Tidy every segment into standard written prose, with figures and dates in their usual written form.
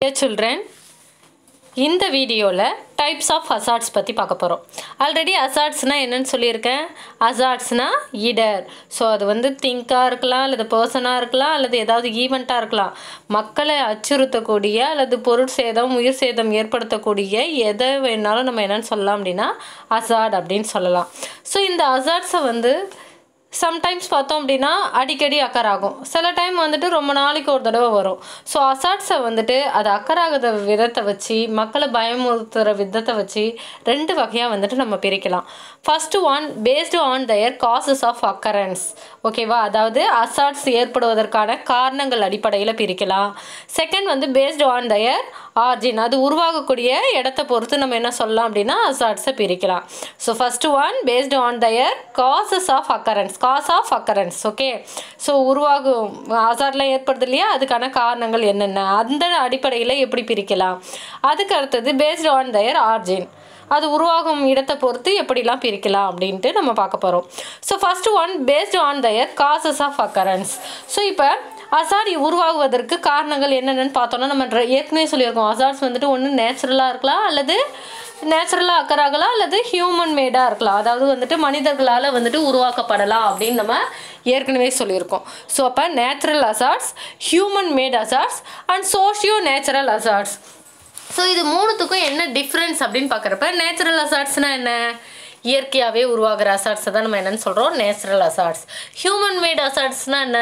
Dear children, இந்த வீடியோவில் types of hazards பற்றி பார்க்க போகிறோம். ஆல்ரெடி ஹசார்ட்ஸ்னால் என்னென்னு சொல்லியிருக்கேன். ஹசார்ட்ஸ்னால் இடர். ஸோ அது வந்து திங்காக இருக்கலாம், அல்லது பர்சனாக இருக்கலாம், அல்லது ஏதாவது ஈவெண்ட்டாக இருக்கலாம். மக்களை அச்சுறுத்தக்கூடிய அல்லது பொருள் சேதம், உயிர் சேதம் ஏற்படுத்தக்கூடிய எதை வேணாலும் நம்ம என்னென்னு சொல்லலாம் அப்படின்னா ஹசார்ட் அப்படின்னு சொல்லலாம். ஸோ இந்த ஹசார்ட்ஸை வந்து சம்டைம்ஸ் பார்த்தோம் அப்படின்னா அடிக்கடி அக்கர் ஆகும். சில டைம் வந்துட்டு ரொம்ப நாளைக்கு ஒரு தடவை வரும். ஸோ ஹசார்ட்ஸை வந்துட்டு அது அக்கராகிற விதத்தை வச்சு, மக்களை பயமுறுத்துகிற விதத்தை வச்சு ரெண்டு வகையாக வந்துட்டு நம்ம பிரிக்கலாம். First one based on their causes of occurrence. ஓகேவா, அதாவது ஹசார்ட்ஸ் ஏற்படுவதற்கான காரணங்கள் அடிப்படையில் பிரிக்கலாம். செகண்ட் வந்து பேஸ்டு ஆன் தயர் ஆர்ஜின், அது உருவாகக்கூடிய இடத்தை பொறுத்து நம்ம என்ன சொல்லலாம் அப்படின்னா ஹசார்ட்ஸை பிரிக்கலாம். So first one based on their causes of occurrence, cause of occurrence. Okay, so உருவாகும் ஹசார்ட்லாம் ஏற்படுது இல்லையா, அதுக்கான காரணங்கள் என்னென்ன, அந்த அடிப்படையில் எப்படி பிரிக்கலாம். அதுக்கு அடுத்தது பேஸ்டு ஆன் தயர் ஆர்ஜின், அது உருவாகும் இடத்தை பொறுத்து எப்படிலாம் பிரிக்கலாம் அப்படின்ட்டு நம்ம பார்க்க போகிறோம். So first one based on their causes of occurrence. So இப்போ ஹசார்ட் உருவாகுவதற்கு காரணங்கள் என்னென்னு பார்த்தோன்னா நம்ம ஏற்கனவே சொல்லியிருக்கோம். ஹசார்ட்ஸ் வந்துட்டு ஒன்று நேச்சுரலாக இருக்கலாம், அல்லது நேச்சுரலாக அக்கராகலாம், அல்லது ஹியூமன் மேடாக இருக்கலாம். அதாவது வந்துட்டு மனிதர்களால் வந்துட்டு உருவாக்கப்படலாம் அப்படின்னு நம்ம ஏற்கனவே சொல்லியிருக்கோம். ஸோ அப்போ natural hazards, human made hazards and socio natural hazards. So இது மூணுத்துக்கும் என்ன டிஃப்ரென்ஸ் அப்படின்னு பார்க்குறப்ப, நேச்சுரல் ஹசார்ட்ஸ்னால் என்ன, இயற்கையாகவே உருவாகிற ஹசார்ட்ஸை தான் நம்ம என்னென்னு சொல்கிறோம் நேச்சுரல் ஹசார்ட்ஸ். ஹியூமன் மேட் ஹசார்ட்ஸ்னால் என்ன,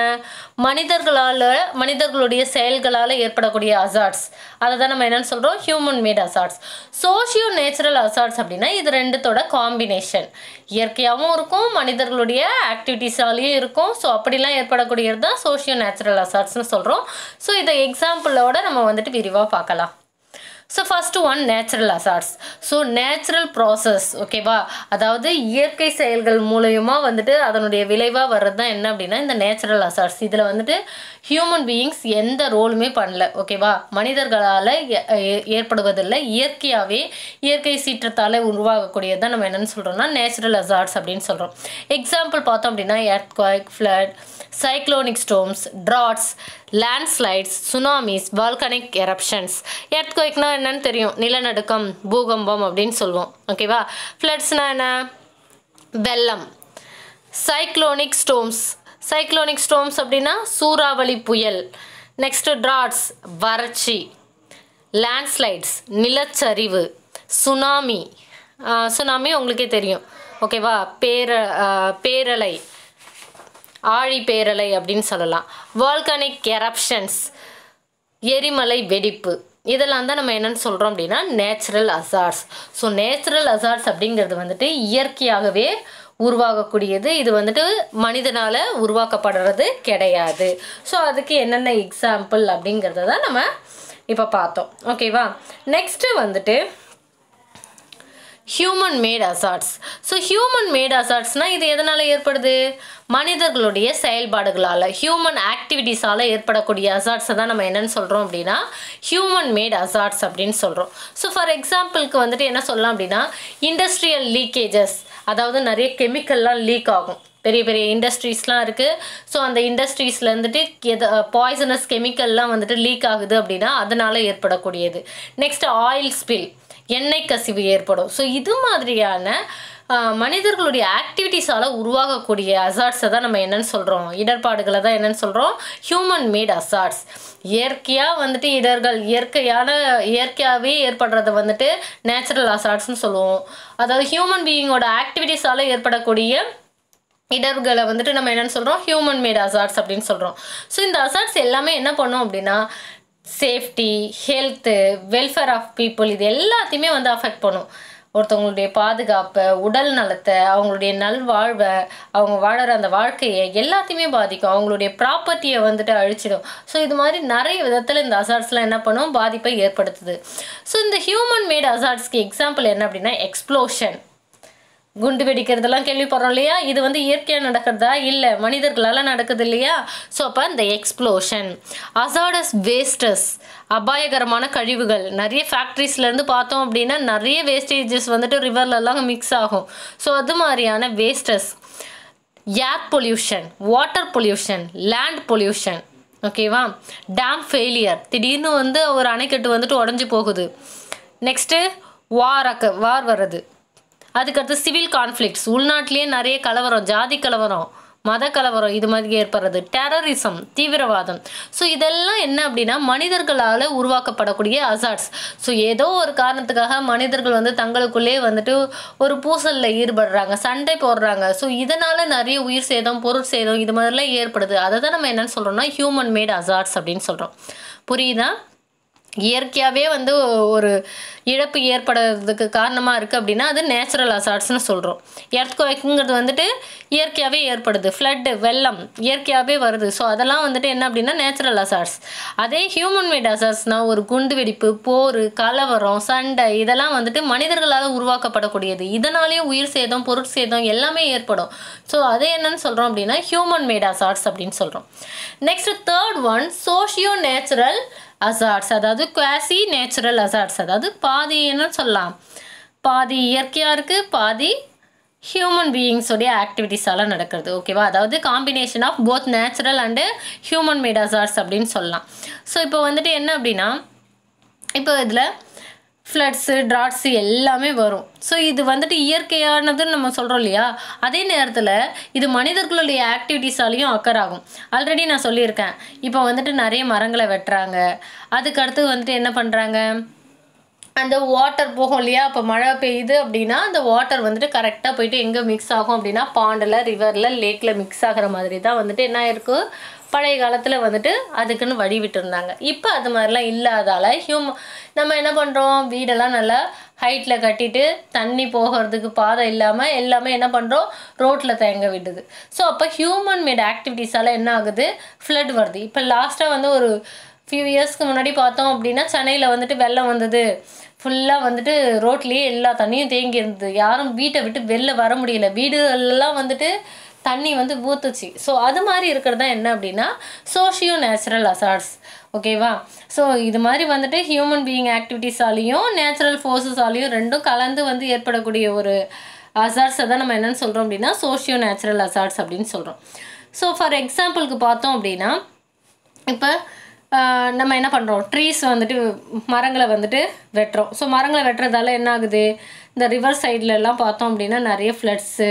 மனிதர்களுடைய செயல்களால் ஏற்படக்கூடிய ஹசார்ட்ஸ், அதை தான் நம்ம என்னென்னு சொல்கிறோம் human made hazards. Socio natural hazards அப்படின்னா இது ரெண்டுத்தோட காம்பினேஷன். இயற்கையாகவும் இருக்கும், மனிதர்களுடைய ஆக்டிவிட்டீஸாலேயும் இருக்கும். ஸோ அப்படிலாம் ஏற்படக்கூடியது தான் சோஷியோ நேச்சுரல் ஹசார்ட்ஸ்னு சொல்கிறோம். ஸோ இதை எக்ஸாம்பிளோட நம்ம வந்துட்டு விரிவாக பார்க்கலாம். So first one natural hazards. So natural process, ஓகேவா, அதாவது இயற்கை செயல்கள் மூலயமா வந்துட்டு அதனுடைய விளைவாக வர்றது தான் என்ன அப்படின்னா இந்த நேச்சுரல் ஹசார்ட்ஸ். இதில் வந்துட்டு ஹியூமன் பீயிங்ஸ் எந்த ரோலுமே பண்ணல, ஓகேவா, மனிதர்களால் ஏற்படுவதில்லை, இயற்கையாகவே இயற்கை சீற்றத்தால் உருவாகக்கூடியது தான் நம்ம என்னென்னு சொல்கிறோம்னா நேச்சுரல் ஹசார்ட்ஸ் அப்படின்னு சொல்கிறோம். எக்ஸாம்பிள் பார்த்தோம் அப்படின்னா earthquake, flood, cyclonic ஸ்டோர்ம்ஸ், ட்ராட்ஸ், landslides, சுனாமிஸ், volcanic eruptions. எர்த்குவேக்னா என்னன்னு தெரியும், நிலநடுக்கம், பூகம்பம் அப்படின்னு சொல்லுவோம், ஓகேவா. ஃப்ளட்ஸ்னால் என்ன, வெள்ளம். சைக்ளோனிக் ஸ்டோர்ம்ஸ் அப்படின்னா சூறாவளி புயல். நெக்ஸ்ட்டு ட்ராட்ஸ், வறட்சி. லேண்ட்ஸ்லைட்ஸ், நிலச்சரிவு. சுனாமி உங்களுக்கே தெரியும், ஓகேவா, பேரலை, ஆழி பேரலை அப்படின்னு சொல்லலாம். வால்கனிக் எரப்ஷன்ஸ், எரிமலை வெடிப்பு. இதெல்லாம் தான் நம்ம என்னென்னு சொல்கிறோம் அப்படின்னா natural hazards. So natural hazards அப்படிங்கிறது வந்துட்டு இயற்கையாகவே உருவாகக்கூடியது. இது வந்துட்டு மனிதனால் உருவாக்கப்படுறது கிடையாது. ஸோ அதுக்கு என்னென்ன எக்ஸாம்பிள் அப்படிங்கிறத தான் நம்ம இப்போ பார்த்தோம், ஓகேவா. நெக்ஸ்ட்டு வந்துட்டு human made hazards. So human made ஹசார்ட்ஸ்னால் இது எதனால் ஏற்படுது, மனிதர்களுடைய செயல்பாடுகளால், ஹியூமன் ஆக்டிவிட்டீஸால் ஏற்படக்கூடிய ஹசார்ட்ஸை தான் நம்ம என்னென்னு சொல்கிறோம் அப்படின்னா ஹியூமன் மேட் ஹசார்ட்ஸ் அப்படின்னு சொல்கிறோம். ஸோ ஃபார் எக்ஸாம்பிளுக்கு வந்துட்டு என்ன சொல்லலாம் அப்படின்னா இண்டஸ்ட்ரியல் லீக்கேஜஸ், அதாவது நிறைய கெமிக்கல்லாம் லீக் ஆகும், பெரிய பெரிய இண்டஸ்ட்ரீஸ்லாம் இருக்குது. ஸோ அந்த இண்டஸ்ட்ரீஸில் வந்துட்டு பாய்சனஸ் கெமிக்கல்லாம் வந்துட்டு லீக் ஆகுது அப்படின்னா அதனால் ஏற்படக்கூடியது. நெக்ஸ்ட் ஆயில் ஸ்பில், எண்ணெய் கசிவு ஏற்படும். ஸோ இது மாதிரியான மனிதர்களுடைய ஆக்டிவிட்டீஸால் உருவாகக்கூடிய ஹசார்ட்ஸை தான் நம்ம என்னென்னு சொல்கிறோம், இடர்பாடுகளை தான் என்னென்னு சொல்கிறோம் ஹியூமன் மேட் ஹசார்ட்ஸ். இயற்கையாக வந்துட்டு இடர்கள், இயற்கையாகவே ஏற்படுறத வந்துட்டு நேச்சுரல் ஹசார்ட்ஸ்னு சொல்லுவோம். அதாவது ஹியூமன் பீயிங்கோட ஆக்டிவிட்டீஸால் ஏற்படக்கூடிய இடர்களை வந்துட்டு நம்ம என்னென்னு சொல்கிறோம் ஹியூமன் மேட் ஹசார்ட்ஸ் அப்படின்னு சொல்கிறோம். ஸோ இந்த ஹசார்ட்ஸ் எல்லாமே என்ன பண்ணோம் அப்படின்னா safety, health, welfare of people, இது எல்லாத்தையுமே வந்து அஃபெக்ட் பண்ணும். ஒருத்தவங்களுடைய பாதுகாப்பை, உடல் நலத்தை, அவங்களுடைய நல்வாழ்வை, அவங்க வாழற அந்த வாழ்க்கையை எல்லாத்தையுமே பாதிக்கும். அவங்களுடைய ப்ராப்பர்ட்டியை வந்துட்டு அழிச்சிடும். ஸோ இது மாதிரி நிறைய விதத்தில் இந்த ஹசார்ட்ஸ்லாம் என்ன பண்ணும், பாதிப்பை ஏற்படுத்துது. ஸோ இந்த ஹியூமன் மேட் ஹசார்ட்ஸ்க்கு எக்ஸாம்பிள் என்ன அப்படின்னா எக்ஸ்ப்ளோஷன், குண்டு வெடிக்கிறதெல்லாம் கேள்விப்படுறோம் இல்லையா, இது வந்து இயற்கையாக நடக்கிறதா, இல்லை மனிதர்களால் நடக்குது இல்லையா. ஸோ அப்போ இந்த எக்ஸ்ப்ளோஷன். ஹசார்டஸ் வேஸ்டஸ், அபாயகரமான கழிவுகள், நிறைய ஃபேக்ட்ரிஸ்லேருந்து பார்த்தோம் அப்படின்னா நிறைய வேஸ்டேஜஸ் வந்துட்டு ரிவர்லெல்லாம் மிக்ஸ் ஆகும். ஸோ அது மாதிரியான wastes. Air pollution, water pollution, land pollution, ஓகேவா? டேம் ஃபெயிலியர், திடீர்னு வந்து ஒரு அணைக்கட்டு வந்துட்டு உடஞ்சி போகுது. நெக்ஸ்ட்டு வார் வர்றது. அதுக்கடுத்து சிவில் கான்ஃப்ளிக்ட்ஸ், உள்நாட்டிலேயே நிறைய கலவரம், ஜாதி கலவரம், மத கலவரம், இது மாதிரி ஏற்படுறது. டெரரிசம், தீவிரவாதம். ஸோ இதெல்லாம் என்ன அப்படின்னா மனிதர்களால் உருவாக்கப்படக்கூடிய அசார்ட்ஸ். ஸோ ஏதோ ஒரு காரணத்துக்காக மனிதர்கள் வந்து தங்களுக்குள்ளே வந்துட்டு ஒரு பூசலில் ஈடுபடுறாங்க, சண்டை போடுறாங்க. ஸோ இதனால் நிறைய உயிர் சேதம், பொருள் சேதம் இது மாதிரிலாம் ஏற்படுது. அதை தான் நம்ம என்னென்னு சொல்கிறோம்னா ஹியூமன் மேட் அசார்ட்ஸ் அப்படின்னு சொல்கிறோம். புரியுதா? இயற்கையாகவே வந்து ஒரு இழப்பு ஏற்படுறதுக்கு காரணமாக இருக்குது அப்படின்னா அது நேச்சுரல் அசார்ட்ஸ்னு சொல்கிறோம். எர்த்குவேக்குங்கிறது வந்துட்டு இயற்கையாகவே ஏற்படுது. ஃப்ளட்டு, வெள்ளம் இயற்கையாகவே வருது. ஸோ அதெல்லாம் வந்துட்டு என்ன அப்படின்னா நேச்சுரல் அசார்ட்ஸ். அதே ஹியூமன் மேட் அசார்ட்ஸ்னால் ஒரு குண்டு வெடிப்பு, போர், கலவரம், சண்டை இதெல்லாம் வந்துட்டு மனிதர்களால் உருவாக்கப்படக்கூடியது. இதனாலேயும் உயிர் சேதம், பொருள் சேதம் எல்லாமே ஏற்படும். ஸோ அதே என்னன்னு சொல்கிறோம் அப்படின்னா ஹியூமன் மேட் அசார்ட்ஸ் அப்படின்னு சொல்கிறோம். Next third one socio natural hazards, அதாவது குவாசி நேச்சுரல் அசார்ட்ஸ். அதாவது பாதி என்னன்னு சொல்லலாம், பாதி இயற்கையாக இருக்குது, பாதி ஹியூமன் பீயிங்ஸோடைய ஆக்டிவிட்டீஸால் நடக்கிறது. ஓகேவா? அதாவது combination of both natural and human made hazards அப்படின்னு சொல்லலாம். ஸோ இப்போ வந்துட்டு என்ன அப்படின்னா இப்போ இதில் ஃப்ளட்ஸு, ட்ராட்ஸு எல்லாமே வரும். ஸோ இது வந்துட்டு இயற்கையானதுன்னு நம்ம சொல்கிறோம் இல்லையா? அதே நேரத்தில் இது மனிதர்களுடைய ஆக்டிவிட்டீஸாலையும் அக்கர் ஆகும். ஆல்ரெடி நான் சொல்லியிருக்கேன். இப்போ வந்துட்டு நிறைய மரங்களை வெட்டுறாங்க. அதுக்கடுத்து வந்துட்டு என்ன பண்ணுறாங்க, அந்த வாட்டர் போகும் இல்லையா? இப்போ மழை பெய்யுது அப்படின்னா அந்த வாட்டர் வந்துட்டு கரெக்டாக போயிட்டு எங்கே மிக்ஸ் ஆகும் அப்படின்னா பாண்டில், ரிவரில், லேக்கில் மிக்ஸ் ஆகிற மாதிரி தான் வந்துட்டு என்ன இருக்கும், பழைய காலத்தில் வந்துட்டு அதுக்குன்னு வழி விட்டுருந்தாங்க. இப்போ அது மாதிரிலாம் இல்லாதால நம்ம என்ன பண்ணுறோம், வீடெல்லாம் நல்லா ஹைட்டில் கட்டிட்டு தண்ணி போகிறதுக்கு பாதை இல்லாமல் எல்லாமே என்ன பண்ணுறோம், ரோட்டில் தேங்க விடுது. ஸோ அப்போ ஹியூமன் மேட் ஆக்டிவிட்டீஸால் என்ன ஆகுது, ஃப்ளட் வருது. இப்போ லாஸ்ட்டாக வந்து ஒரு ஃபியூ இயர்ஸ்க்கு முன்னாடி பார்த்தோம் அப்படின்னா சென்னையில் வந்துட்டு வெள்ளம் வந்தது. ஃபுல்லாக வந்துட்டு ரோட்லேயே எல்லா தண்ணியும் தேங்கி இருந்தது. யாரும் வீட்டை விட்டு வெளில வர முடியல. வீடுகளெல்லாம் வந்துட்டு தண்ணி வந்து ஊற்றுச்சு. ஸோ அது மாதிரி இருக்கிறது தான் என்ன அப்படின்னா சோஷியோ நேச்சுரல் அசார்ட்ஸ். ஓகேவா? ஸோ இது மாதிரி வந்துட்டு ஹியூமன் பீயிங் ஆக்டிவிட்டீஸாலையும் நேச்சுரல் ஃபோர்ஸஸாலையும் ரெண்டும் கலந்து வந்து ஏற்படக்கூடிய ஒரு அசார்ட்ஸை தான் நம்ம என்னென்னு சொல்கிறோம் அப்படின்னா சோஷியோ நேச்சுரல் அசார்ட்ஸ் அப்படின்னு சொல்கிறோம். ஸோ ஃபார் எக்ஸாம்பிளுக்கு பார்த்தோம் அப்படின்னா இப்போ நம்ம என்ன பண்ணுறோம், ட்ரீஸ் வந்துட்டு மரங்களை வந்துட்டு வெட்டுறோம். ஸோ மரங்களை வெட்டுறதால என்ன ஆகுது, இந்த ரிவர் சைட்லலாம் பார்த்தோம் அப்படின்னா நிறைய ஃப்ளட்ஸு,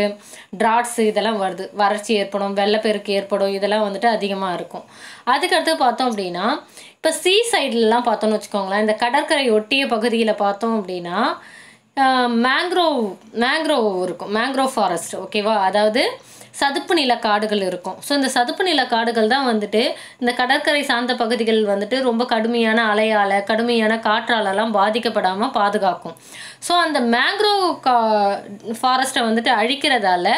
ட்ராட்ஸு இதெல்லாம் வருது. வறட்சி ஏற்படும், வெள்ளப்பெருக்கு ஏற்படும், இதெல்லாம் வந்துட்டு அதிகமாக இருக்கும். அதுக்கடுத்து பார்த்தோம் அப்படின்னா இப்போ சீ சைட்லலாம் பார்த்தோன்னு வச்சுக்கோங்களேன், இந்த கடற்கரை ஒட்டிய பகுதியில் பார்த்தோம் அப்படின்னா மேங்க்ரோவ் இருக்கும், மேங்க்ரோவ் ஃபாரஸ்ட். ஓகேவா? அதாவது சதுப்பு நில காடுகள் இருக்கும். ஸோ இந்த சதுப்பு நில காடுகள் தான் வந்துட்டு இந்த கடற்கரை சார்ந்த பகுதிகள் வந்துட்டு ரொம்ப கடுமையான அலையால், கடுமையான காற்றாலெல்லாம் பாதிக்கப்படாமல் பாதுகாக்கும். ஸோ அந்த மேங்க்ரோவ் ஃபாரஸ்ட்டை வந்துட்டு அழிக்கிறதால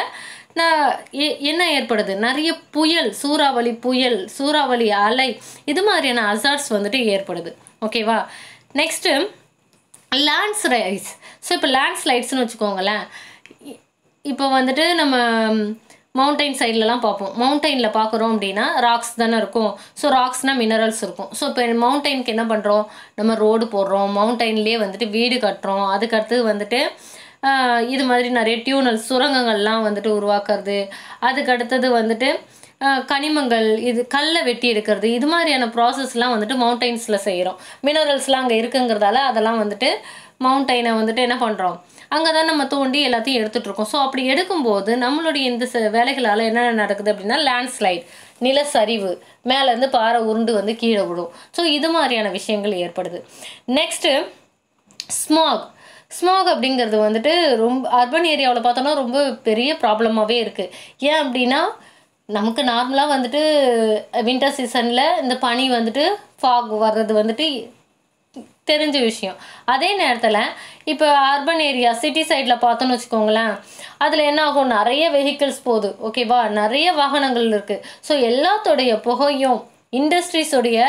என்ன ஏற்படுது, நிறைய புயல், சூறாவளி அலை இது மாதிரியான அசார்ட்ஸ் வந்துட்டு ஏற்படுது. ஓகேவா? Next landslides. ஸோ இப்போ லேண்ட்ஸ்லைட்ஸ்னு வச்சுக்கோங்களேன். இப்போ வந்துட்டு நம்ம மவுண்டைன் சைட்லலாம் பார்ப்போம். மவுண்டைனில் பார்க்குறோம் அப்படின்னா ராக்ஸ் தானே இருக்கும். ஸோ ராக்ஸ்னால் மினரல்ஸ் இருக்கும். ஸோ இப்போ மவுண்டைனுக்கு என்ன பண்ணுறோம், நம்ம ரோடு போடுறோம், மவுண்டைன்லேயே வந்துட்டு வீடு கட்டுறோம். அதுக்கடுத்து வந்துட்டு இது மாதிரி நிறைய டியூனல்ஸ், சுரங்கங்கள்லாம் வந்துட்டு உருவாக்குறது. அதுக்கடுத்தது வந்துட்டு கனிமங்கள், இது கல்லை வெட்டி எடுக்கிறது, இது மாதிரியான ப்ராசஸ்லாம் வந்துட்டு மவுண்டைன்ஸில் செய்கிறோம். மினரல்ஸ்லாம் அங்கே இருக்குங்கிறதால அதெல்லாம் வந்துட்டு மவுண்டைனை வந்துட்டு என்ன பண்ணுறோம், அங்கே தான் நம்ம தோண்டி எல்லாத்தையும் எடுத்துகிட்ருக்கோம். ஸோ அப்படி எடுக்கும்போது நம்மளுடைய இந்த வேலைகளால் என்ன நடக்குது அப்படின்னா லேண்ட்ஸ்லைட், நிலச்சரிவு, மேலேருந்து பாறை உருண்டு வந்து கீழே விடும். ஸோ இது மாதிரியான விஷயங்கள் ஏற்படுது. நெக்ஸ்ட்டு ஸ்மாக் அப்படிங்கிறது வந்துட்டு ரொம்ப அர்பன் ஏரியாவில் பார்த்தோன்னா ரொம்ப பெரிய ப்ராப்ளமாகவே இருக்குது. ஏன் அப்படின்னா நமக்கு நார்மலாக வந்துட்டு வின்டர் சீசனில் இந்த பனி வந்துட்டு ஃபாக் வர்றது வந்துட்டு தெரிஞ்ச விஷயம். அதே நேரத்தில் இப்போ அர்பன் ஏரியா, சிட்டி சைடில் பார்த்தோன்னு வச்சுக்கோங்களேன், அதில் என்ன ஆகும், நிறைய வெஹிக்கிள்ஸ் போகுது. ஓகேவா? நிறைய வாகனங்கள் இருக்குது. ஸோ எல்லாத்தோடைய புகையும், இண்டஸ்ட்ரீஸோடைய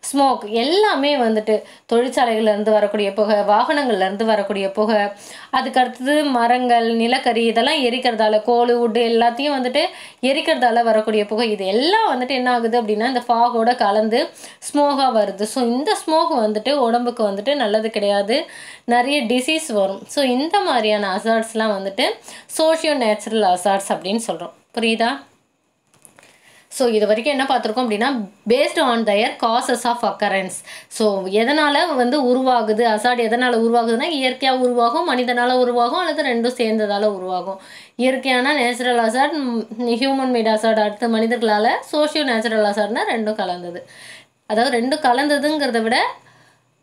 ஸ்மோக் எல்லாமே வந்துட்டு தொழிற்சாலைகள்லேருந்து வரக்கூடிய புகை, வாகனங்கள்லேருந்து வரக்கூடிய புகை, அதுக்கடுத்தது மரங்கள், நிலக்கரி இதெல்லாம் எரிக்கிறதால, கோல், வுட்டு எல்லாத்தையும் வந்துட்டு எரிக்கிறதால வரக்கூடிய புகை, இது எல்லாம் வந்துட்டு என்ன ஆகுது அப்படின்னா இந்த ஃபாகோட கலந்து ஸ்மோகாக வருது. ஸோ இந்த ஸ்மோக் வந்துட்டு உடம்புக்கு வந்துட்டு நல்லது கிடையாது, நிறைய டிசீஸ் வரும். ஸோ இந்த மாதிரியான அசார்ட்ஸ்லாம் வந்துட்டு சோஷியோ நேச்சுரல் அசார்ட்ஸ் அப்படின்னு சொல்கிறோம். புரியுதா? ஸோ இது வரைக்கும் என்ன பார்த்துருக்கோம் அப்படின்னா based on their causes of occurrence. So எதனால் வந்து உருவாகுது அசாட், எதனால் உருவாகுதுன்னா இயற்கையாக உருவாகும், மனிதனால் உருவாகும், அல்லது ரெண்டும் சேர்ந்ததால் உருவாகும். இயற்கையான நேச்சுரல் அசாட், ஹியூமன் மேட் அசாட், அடுத்த மனிதர்களால் சோஷியோ நேச்சுரல் அசாட்னா ரெண்டும் கலந்தது. அதாவது ரெண்டும் கலந்ததுங்கிறத விட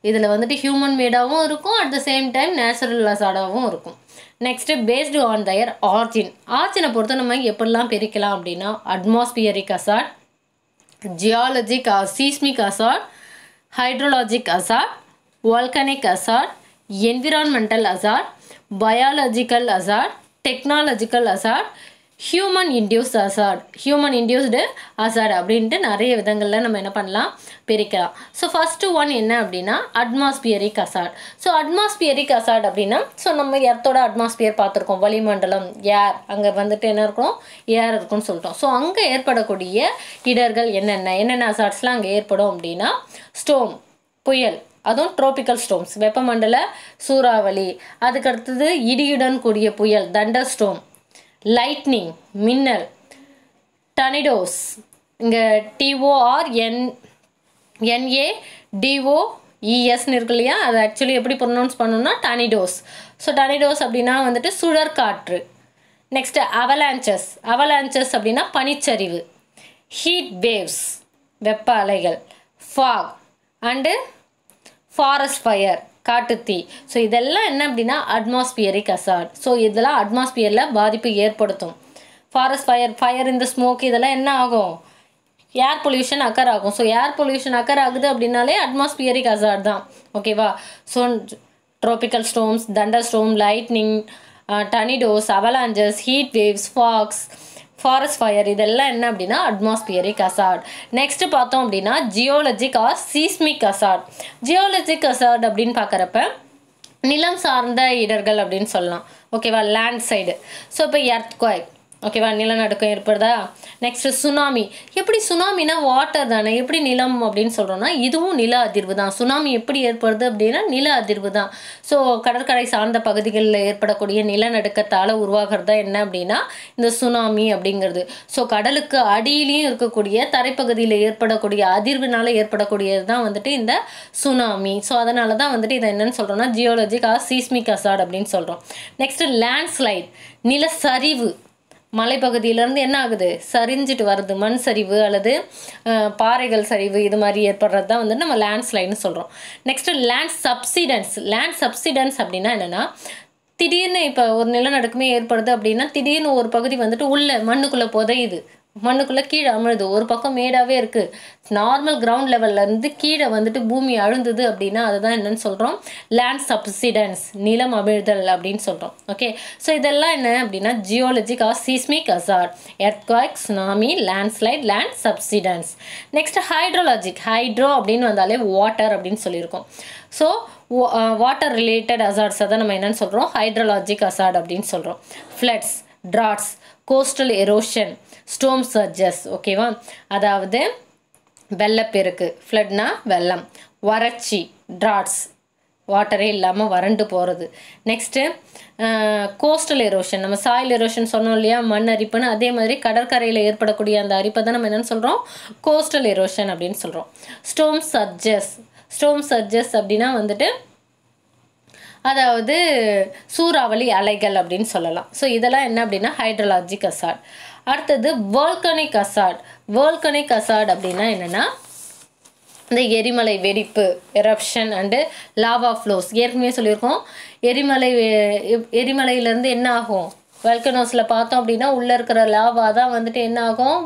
இதில் வந்துட்டு ஹியூமன் மேடாகவும் இருக்கும், at the same time natural அசாடாகவும் இருக்கும். Next based on their origin. ஆர்ஜினை பொறுத்த நம்ம எப்படிலாம் பிரிக்கலாம் அப்படின்னா atmospheric hazard, geologic seismic hazard, hydrologic hazard, volcanic hazard, environmental hazard, biological hazard, technological hazard, human induced hazard, human induced hazard அப்படின்ட்டு நிறைய விதங்களில் நம்ம என்ன பண்ணலாம் பிரிக்கலாம். ஸோ ஃபஸ்ட்டு ஒன் என்ன அப்படின்னா அட்மாஸ்பியரிக் அசாட். ஸோ அட்மாஸ்பியரிக் அசாட் அப்படின்னா ஸோ நம்ம எர்த்தோட அட்மாஸ்பியர் பார்த்துருக்கோம், வளிமண்டலம், ஏர், அங்கே வந்துட்டு என்ன இருக்கும் ஏர் இருக்குன்னு சொல்லிட்டோம். ஸோ அங்கே ஏற்படக்கூடிய இடர்கள் என்னென்ன அசாட்ஸ்லாம் அங்கே ஏற்படும் அப்படின்னா ஸ்டோம், புயல், அதுவும் ட்ரோபிக்கல் ஸ்டோம்ஸ், வெப்பமண்டல சூறாவளி, அதுக்கடுத்தது இடியுடன் கூடிய புயல், தண்டர் ஸ்டோம், லைட்னிங், மின்னல், டர்னடோஸ், இங்கே TORNADOESன்னு இருக்கு இல்லையா, அது ஆக்சுவலி எப்படி ப்ரொனவுன்ஸ் பண்ணணும்னா டர்னடோஸ். ஸோ டர்னடோஸ் அப்படின்னா வந்துட்டு சுழற்காற்று. நெக்ஸ்ட்டு அவலான்ச்சஸ் அப்படின்னா பனிச்சரிவு, ஹீட் வேவ்ஸ், வெப்ப அலைகள், ஃபாக் அண்டு ஃபாரஸ்ட் ஃபயர், காட்டுத்தீ. ஸோ இதெல்லாம் என்ன அப்படின்னா அட்மாஸ்பியரிக் அசாட். ஸோ இதெல்லாம் அட்மாஸ்பியரில் பாதிப்பு ஏற்படுத்தும். ஃபாரஸ்ட் ஃபயர் இந்த ஸ்மோக் இதெல்லாம் என்ன ஆகும், ஏர் பொல்யூஷன் அக்கர் ஆகும். ஸோ ஏர் பொல்யூஷன் அக்கர் ஆகுது அப்படின்னாலே அட்மாஸ்பியரிக் அசாட் தான். ஓகேவா. So tropical storms, thunderstorm, lightning, tornadoes, avalanches, heat waves, fogs, forest fire இதெல்லாம் என்ன அப்படின்னா அட்மாஸ்பியரிக் அசாட். நெக்ஸ்ட்டு பார்த்தோம் அப்படின்னா ஜியோலஜிக் ஆர் சீஸ்மிக் அசாட். ஜியோலஜிக் அசாட் அப்படின்னு பார்க்குறப்ப நிலம் சார்ந்த இடர்கள் அப்படின்னு சொல்லலாம். ஓகேவா, லேண்ட் சைடு. ஸோ இப்போ எர்த்குவைக், ஓகேவா, நிலநடுக்கம் ஏற்படுதா. Next tsunami. எப்படி சுனாமினா வாட்டர் தானே, எப்படி நிலம் அப்படின்னு சொல்கிறோன்னா இதுவும் நில அதிர்வு தான். சுனாமி எப்படி ஏற்படுது அப்படின்னா நில அதிர்வு தான். ஸோ கடற்கரை சார்ந்த பகுதிகளில் ஏற்படக்கூடிய நிலநடுக்கத்தால் உருவாகிறது தான் என்ன அப்படின்னா இந்த சுனாமி அப்படிங்கிறது. ஸோ கடலுக்கு அடியிலையும் இருக்கக்கூடிய தரைப்பகுதியில் ஏற்படக்கூடிய அதிர்வுனால ஏற்படக்கூடியது தான் வந்துட்டு இந்த சுனாமி. ஸோ அதனால தான் வந்துட்டு இதை என்னன்னு சொல்கிறோன்னா ஜியோலஜிக் ஆர் சீஸ்மிக் அசாட் அப்படின்னு சொல்கிறோம். நெக்ஸ்ட்டு லேண்ட்ஸ்லைட், நிலச்சரிவு. மலைப்பகுதியிலேருந்து என்ன ஆகுது சரிஞ்சிட்டு வருது, மண் சரிவு அல்லது பாறைகள் சரிவு, இது மாதிரி ஏற்படுறது தான் வந்து நம்ம லேண்ட்ஸ்லைட்னு சொல்கிறோம். நெக்ஸ்ட்டு லேண்ட் சப்சிடன்ஸ் அப்படின்னா என்னென்னா திடீர்னு இப்போ ஒரு நிலநடுக்கமே ஏற்படுது அப்படின்னா திடீர்னு ஒரு பகுதி வந்துட்டு உள்ள மண்ணுக்குள்ளே புதையுது, மண்ணுக்குள்ளே கீழே அமிழுது, ஒரு பக்கம் மேடாகவே இருக்குது, நார்மல் கிரவுண்ட் லெவல்லேருந்து கீழே வந்துட்டு பூமி அழுந்தது அப்படின்னா அதுதான் என்னன்னு சொல்கிறோம் லேண்ட் சப்சிடன்ஸ், நிலம் அமிழ்தல் அப்படின்னு சொல்கிறோம். ஓகே. ஸோ இதெல்லாம் என்ன அப்படின்னா geologic or seismic hazard, earthquake, tsunami, landslide, land subsidence. Next hydrologic, hydro அப்படின்னு வந்தாலே வாட்டர் அப்படின்னு சொல்லியிருக்கோம். ஸோ வாட்டர் ரிலேட்டட் அசாட்ஸை தான் நம்ம என்னென்னு சொல்கிறோம் ஹைட்ரோலாஜிக் அசாட் அப்படின்னு சொல்கிறோம். Floods, ட்ராட்ஸ், coastal erosion, storm surges. ஓகேவா, அதாவது வெள்ளப்பெருக்கு, ஃப்ளட்னா வெள்ளம், வறட்சி, ட்ராட்ஸ், வாட்டரே இல்லாமல் வறண்டு போகிறது. நெக்ஸ்ட்டு கோஸ்டல் எரோஷன், நம்ம சாயில் எரோஷன் சொன்னோம் இல்லையா, மண் அரிப்புன்னு, அதே மாதிரி கடற்கரையில் ஏற்படக்கூடிய அந்த அரிப்பை தான் நம்ம என்னென்னு சொல்கிறோம் கோஸ்டல் எரோஷன் அப்படின்னு சொல்கிறோம். ஸ்டோம் சர்ஜஸ் அப்படின்னா வந்துட்டு அதாவது சூறாவளி அலைகள் அப்படின்னு சொல்லலாம். ஸோ இதெல்லாம் என்ன அப்படின்னா ஹைட்ரோலாஜிக் அசாட். அடுத்தது வோல்கனிக் அசாட் அப்படின்னா என்னென்னா இந்த எரிமலை வெடிப்பு, எரப்ஷன் அண்டு லாவா ஃப்ளோஸ். ஏற்கனவே சொல்லியிருக்கோம் எரிமலையிலேருந்து என்ன ஆகும், வல்கனோஸில் பார்த்தோம் அப்படின்னா உள்ளே இருக்கிற லாவா தான் வந்துட்டு என்ன ஆகும்,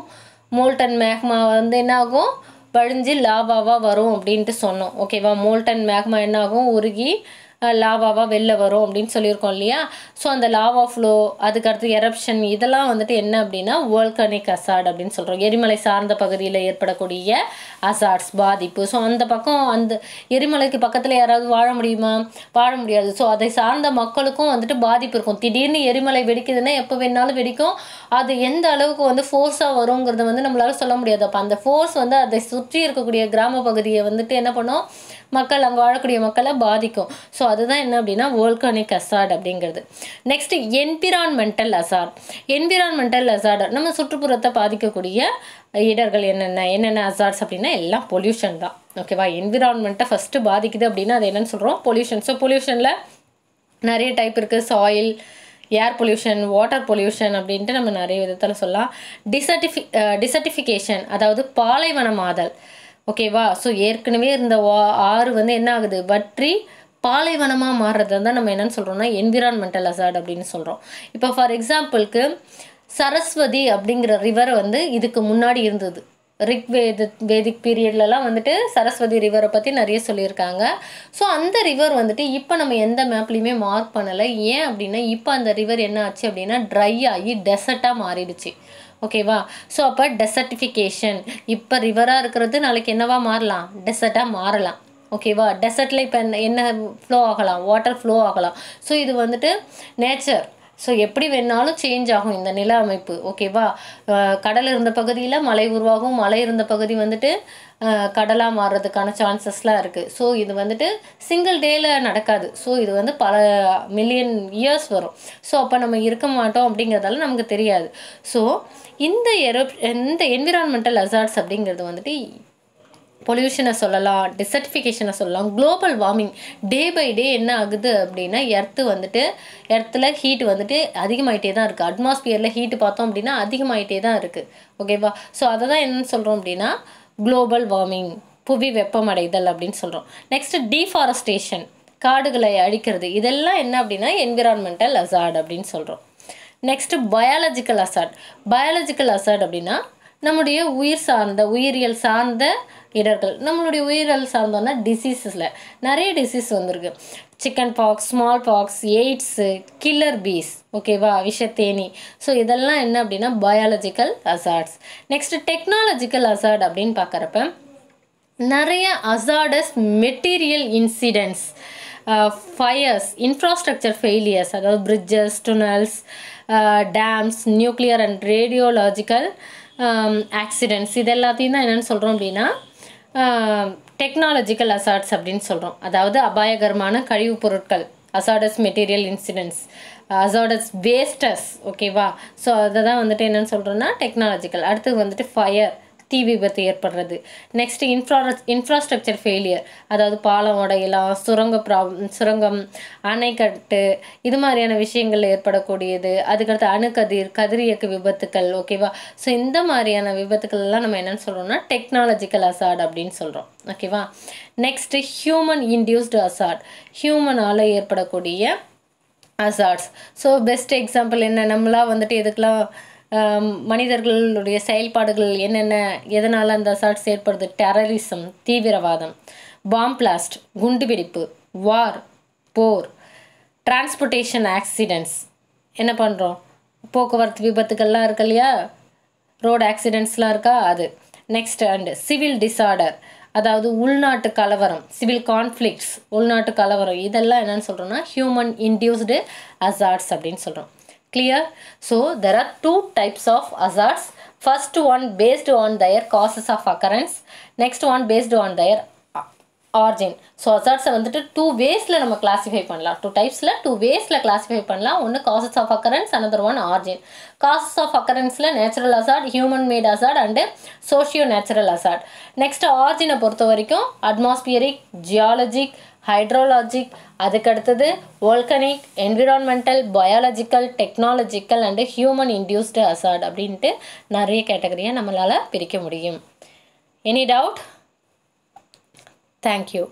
மோல்டன் மேக்மா வந்து என்ன ஆகும் வழிஞ்சு லாவாவாக வரும் அப்படின்ட்டு சொன்னோம். ஓகேவா, மோல்டன் மேக்மா என்ன ஆகும் உருகி லாவாவாக வெளில வரும் அப்படின்னு சொல்லியிருக்கோம் இல்லையா. ஸோ அந்த லாவா ஃப்ளோ, அதுக்கடுத்து எரப்ஷன், இதெல்லாம் வந்துட்டு என்ன அப்படின்னா வோல்கனிக் அசாட் அப்படின்னு சொல்கிறோம். எரிமலை சார்ந்த பகுதியில் ஏற்படக்கூடிய அசாட்ஸ் பாதிப்பு. ஸோ அந்த பக்கம் அந்த எரிமலைக்கு பக்கத்தில் யாராவது வாழ முடியாது. ஸோ அதை சார்ந்த மக்களுக்கும் வந்துட்டு பாதிப்பு இருக்கும். திடீர்னு எரிமலை வெடிக்குதுன்னா எப்போ வேணாலும் வெடிக்கும். அது எந்த அளவுக்கு வந்து ஃபோர்ஸாக வருங்கிறத வந்து நம்மளால சொல்ல முடியாது. அப்போ அந்த ஃபோர்ஸ் வந்து அதை சுற்றி இருக்கக்கூடிய கிராம பகுதியை வந்துட்டு என்ன பண்ணும் மக்கள் அங்கே வாழக்கூடிய மக்களை பாதிக்கும். ஸோ அதுதான் என்ன அப்படின்னா வோல்கானிக் அசாட் அப்படிங்கிறது. Next environmental hazard. Environmental hazard நம்ம சுற்றுப்புறத்தை பாதிக்கக்கூடிய இடர்கள் என்னென்ன அசாட்ஸ் அப்படின்னா எல்லாம் பொல்யூஷன் தான். ஓகேவா, என்விரான்மெண்ட்டை ஃபஸ்ட்டு பாதிக்குது அப்படின்னா அது என்னன்னு சொல்கிறோம், பொல்யூஷன். ஸோ பொல்யூஷனில் நிறைய டைப் இருக்குது. Soil, air pollution, water pollution அப்படின்ட்டு நம்ம நிறைய விதத்தில் சொல்லலாம். டிசர்டிஃபிகேஷன் அதாவது பாலைவனமாதல். ஓகேவா, ஸோ ஏற்கனவே இருந்த ஆறு வந்து என்ன ஆகுது, வற்றி பாலைவனமாக மாறுறது தான் நம்ம என்னென்னு சொல்கிறோம்னா என்விரான்மெண்டல் அசாட் அப்படின்னு சொல்கிறோம். இப்போ ஃபார் எக்ஸாம்பிளுக்கு சரஸ்வதி அப்படிங்கிற ரிவர் வந்து இதுக்கு முன்னாடி இருந்தது. வேதிக் பீரியட்லலாம் வந்துட்டு சரஸ்வதி ரிவரை பற்றி நிறைய சொல்லியிருக்காங்க. ஸோ அந்த ரிவர் வந்துட்டு இப்போ நம்ம எந்த மேப்லேயுமே மார்க் பண்ணலை. ஏன் அப்படின்னா இப்போ அந்த ரிவர் என்ன ஆச்சு அப்படின்னா ட்ரை ஆகி டெசர்ட்டாக மாறிடுச்சு. ஓகேவா, ஸோ அப்போ டெசர்டிஃபிகேஷன். இப்போ ரிவராக இருக்கிறது நாளைக்கு என்னவா மாறலாம், டெசர்ட்டாக மாறலாம். ஓகேவா, டெசர்ட்டில் இப்போ என்ன ஃப்ளோ ஆகலாம், வாட்டர் ஃப்ளோ ஆகலாம். ஸோ இது வந்துட்டு நேச்சர். ஸோ எப்படி வேணாலும் சேஞ்ச் ஆகும் இந்த நில அமைப்பு. ஓகேவா, கடல் இருந்த பகுதியில் மலை உருவாகும், மலை இருந்த பகுதி வந்துட்டு கடலாக மாறுறதுக்கான சான்சஸ்லாம் இருக்குது. ஸோ இது வந்துட்டு சிங்கிள் டேயில் நடக்காது. ஸோ இது வந்து பல மில்லியன் இயர்ஸ் வரும். ஸோ அப்போ நம்ம இருக்க மாட்டோம் அப்படிங்கிறதால நமக்கு தெரியாது. ஸோ இந்த என்விரான்மெண்டல் அசார்ட்ஸ் அப்படிங்கிறது வந்துட்டு பொல்யூஷனை சொல்லலாம், டிசர்டிஃபிகேஷனை சொல்லலாம், global warming. Day by day என்ன ஆகுது அப்படின்னா எர்த்தில் ஹீட் வந்துட்டு அதிகமாகிட்டே தான் இருக்குது. அட்மாஸ்பியரில் ஹீட்டு பார்த்தோம் அப்படின்னா அதிகமாகிட்டே தான் இருக்குது. ஓகேவா, ஸோ அதை தான் என்னென்னு சொல்கிறோம் அப்படின்னா குளோபல் வார்மிங், புவி வெப்பமடைதல் அப்படின்னு சொல்கிறோம். நெக்ஸ்ட்டு டீஃபாரஸ்டேஷன், காடுகளை அழிக்கிறது. இதெல்லாம் என்ன அப்படின்னா என்விரான்மெண்டல் அசாட் அப்படின்னு சொல்கிறோம். Next biological hazard. Biological hazard அப்படின்னா நம்முடைய உயிரியல் சார்ந்த இடர்கள். நம்மளுடைய உயிரியல் சார்ந்தோன்னா டிசீஸஸில் நிறைய டிசீஸ் வந்திருக்கு. Chickenpox, smallpox, AIDS, killer bees, ஓகேவா, விஷத்தேனி. ஸோ இதெல்லாம் என்ன அப்படின்னா biological hazards. Next technological hazard அப்படின்னு பார்க்குறப்ப நிறைய hazardous material incidents, fires, infrastructure failures, அதாவது bridges, tunnels, dams, nuclear and radiological accidents. இது எல்லாத்தையும் தான் என்னென்னு சொல்கிறோம் அப்படின்னா டெக்னாலஜிக்கல் அசாட்ஸ் அப்படின்னு சொல்கிறோம். அதாவது அபாயகரமான கழிவுப் பொருட்கள், hazardous material incidents, hazardous wastes. ஓகேவா, ஸோ அதை தான் வந்துட்டு என்னென்னு சொல்கிறோன்னா டெக்னாலஜிக்கல். அடுத்தது வந்துட்டு ஃபயர், தீ விபத்து ஏற்படுறது. நெக்ஸ்ட் இன்ஃப்ராஸ்ட்ரக்சர் ஃபெயிலியர், அதாவது பாலம் உடையலாம், சுரங்கம், அணைக்கட்டு, இது மாதிரியான விஷயங்கள் ஏற்படக்கூடியது. அதுக்கடுத்து கதிரியக்க விபத்துக்கள். ஓகேவா, ஸோ இந்த மாதிரியான விபத்துக்கள் எல்லாம் நம்ம என்னென்னு சொல்கிறோம்னா டெக்னாலஜிக்கல் அசாட் அப்படின்னு சொல்கிறோம். ஓகேவா, நெக்ஸ்ட்டு ஹியூமன் இன்டியூஸ்டு அசாட், ஹியூமனால் ஏற்படக்கூடிய அசாட்ஸ். ஸோ பெஸ்ட் எக்ஸாம்பிள் என்ன, நம்மளாம் வந்துட்டு இதுக்கெலாம் மனிதர்களுடைய செயல்பாடுகள் என்னென்ன, எதனால் அந்த அசாட்ஸ் ஏற்படுது, டெரரிசம், தீவிரவாதம், பாம் பிளாஸ்ட், குண்டுவெடிப்பு, வார், போர், டிரான்ஸ்போர்ட்டேஷன் ஆக்சிடென்ட்ஸ். என்ன பண்ணுறோம், போக்குவரத்து விபத்துக்கள்லாம் இருக்கு இல்லையா, ரோடு ஆக்சிடென்ட்ஸ்லாம் இருக்கா அது. நெக்ஸ்ட் அண்டு சிவில் டிஸார்டர், அதாவது உள்நாட்டு கலவரம், சிவில் கான்ஃப்ளிக்ட்ஸ், உள்நாட்டு கலவரம். இதெல்லாம் என்னென்னு சொல்கிறோன்னா ஹியூமன் இன்டியூஸ்டு அசாட்ஸ் அப்படின்னு சொல்கிறோம். Clear? So there are two types of hazards. First one based on their causes of occurrence. Next one based on their origin. So hazards வந்துட்டு two waysல நம்ம classify பண்ணலாம். Two typesல two waysல classify பண்ணலாம். ஒன்று causes of occurrence, another one origin. Causes of occurrenceல natural hazard, human made hazard and socio natural hazard. Next origin பொறுத்த வரைக்கும் atmospheric, geologic, hydrologic, அதுக்கடுத்தது volcanic, environmental, biological, technological and human induced hazard அப்படின்ட்டு நிறைய கேட்டகரியாக நம்மளால் பிரிக்க முடியும். Any doubt? தேங்க்யூ.